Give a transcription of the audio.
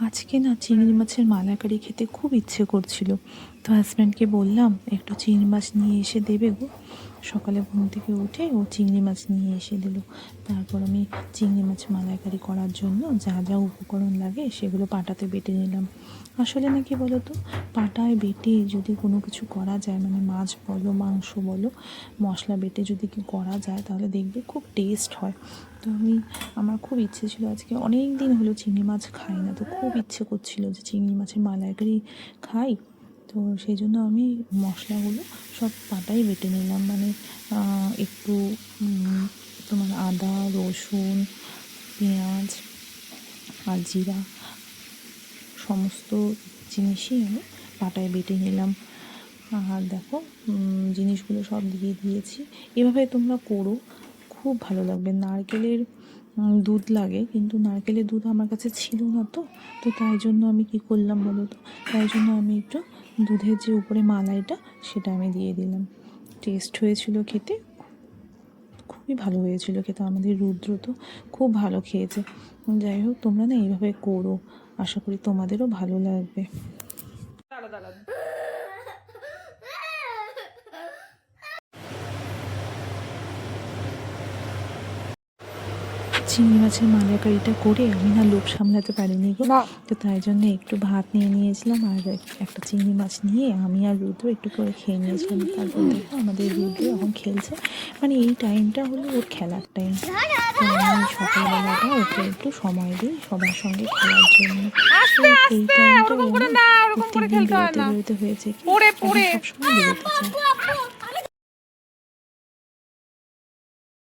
আজকে না চিংড়ি মাছের মালাইকারি খেতে খুব ইচ্ছে করছিল, তো হাজব্যান্ডকে বললাম একটু চিংড়ি মাছ নিয়ে এসে দেবে গো। সকালে ঘুম থেকে উঠে ও চিংড়ি মাছ নিয়ে এসে দিল। তারপর আমি চিংড়ি মাছ মালাইকারি করার জন্য যা যা উপকরণ লাগে সেগুলো পাটাতে বেটে নিলাম। আসলে না কি বলো তো, পাটায় বেটে যদি কোনো কিছু করা যায়, মানে মাছ বলো মাংস বলো, মশলা বেটে যদি কি করা যায় তাহলে দেখবে খুব টেস্ট হয়। তো আমার খুব ইচ্ছে ছিল, আজকে অনেক দিন হলো চিংড়ি মাছ খাই না, তো খুব ইচ্ছে করছিল যে চিংড়ি মাছের মালাইকারি খাই। তো সেই জন্য আমি মশলাগুলো সব পাটাই বেটে নিলাম, মানে একটু তোমার আদা রসুন পেঁয়াজ আর জিরা সমস্ত জিনিসই আমি পাটায় বেটে নিলাম। আর দেখো জিনিসগুলো সব দিয়ে দিয়েছি। এভাবে তোমরা করো, খুব ভালো লাগবে। নারকেলের দুধ লাগে, কিন্তু নারকেলের দুধ আমার কাছে ছিল না, তো তাই জন্য আমি কি করলাম বলো তো, তাই জন্য আমি একটু দুধের যে উপরে মালাইটা সেটা আমি দিয়ে দিলাম। টেস্ট হয়েছিল খেতে, খুবই ভালো হয়েছিল খেতে। আমাদের রুদ্র তো খুব ভালো খেয়েছে। যাই হোক, তোমরা না এইভাবে করো, আশা করি তোমাদেরও ভালো লাগবে। চিংড়ি মাছের মালাইকারিটা করে আমি না লোভ সামলাতে পারিনি গো, তো তাই জন্য একটু ভাত নিয়ে নিয়েছিলাম আর একটা চিংড়ি মাছ নিয়ে আমি আর রুদ্র একটু করে খেয়ে নিয়েছিলাম। তারপর দেখো আমাদের রুদ্র এখন খেলছে, মানে এই টাইমটা হলো ওর খেলার টাইম। তো আমি সকালবেলাটা ওকে একটু সময় দিই সবার সঙ্গে খেলার জন্য। এই টাইমটা প্রত্যেকদিন বেরোতে হয়েছে, কি সবসময় বেরোতে চায়।